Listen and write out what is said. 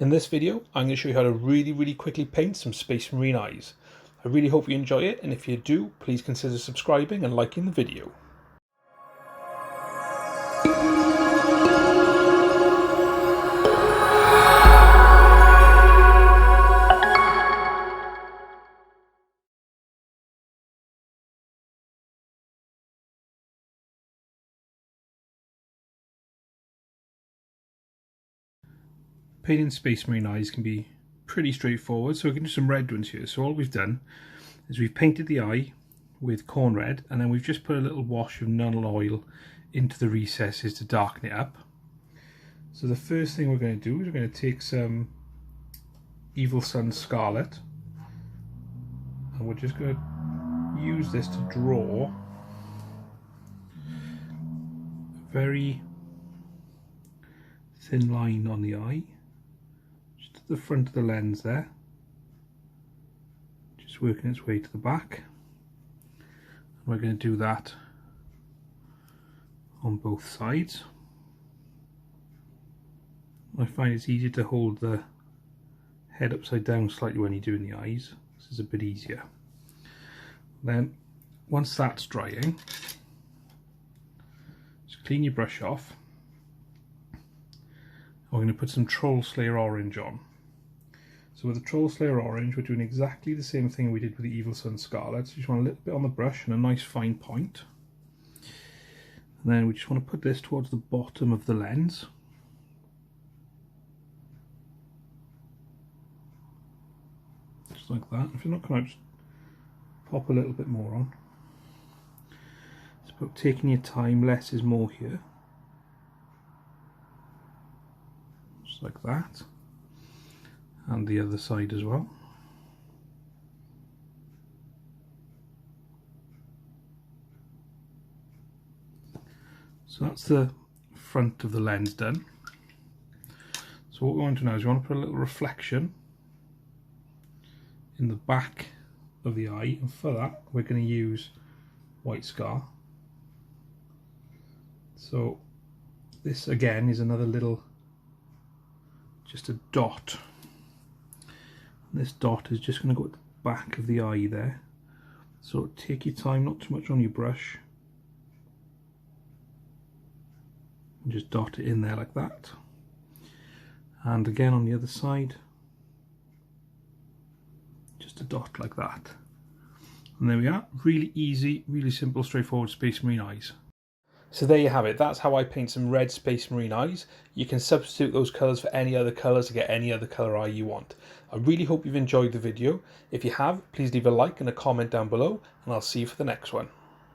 In this video, I'm going to show you how to really quickly paint some Space Marine eyes. I really hope you enjoy it, and if you do, please consider subscribing and liking the video. Painting Space Marine eyes can be pretty straightforward, so we can do some red ones here. So all we've done is we've painted the eye with Khorne Red, and then we've just put a little wash of Nuln Oil into the recesses to darken it up. So the first thing we're going to do is we're going to take some Evil Sunz Scarlet, and we're just going to use this to draw a very thin line on the eye, just to the front of the lens there, just working its way to the back. And we're going to do that on both sides. I find it's easier to hold the head upside down slightly when you're doing the eyes. This is a bit easier. Then once that's drying, just clean your brush off. We're going to put some Troll Slayer Orange on. So with the Troll Slayer Orange, we're doing exactly the same thing we did with the Evil Sunz Scarlet. So you just want a little bit on the brush and a nice fine point. And then we just want to put this towards the bottom of the lens. Just like that. If you're not coming out, just pop a little bit more on. It's about taking your time, less is more here. Just like that. And the other side as well. So that's the front of the lens done. So what we want to do now is we want to put a little reflection in the back of the eye, and for that we're going to use white scar. So this again is another little, just a dot. This dot is just going to go at the back of the eye there. So take your time, not too much on your brush, and just dot it in there like that. And again on the other side, just a dot like that. And there we are. Really easy, really simple, straightforward Space Marine eyes. So there you have it. That's how I paint some red Space Marine eyes. You can substitute those colours for any other colours to get any other colour eye you want. I really hope you've enjoyed the video. If you have, please leave a like and a comment down below, and I'll see you for the next one.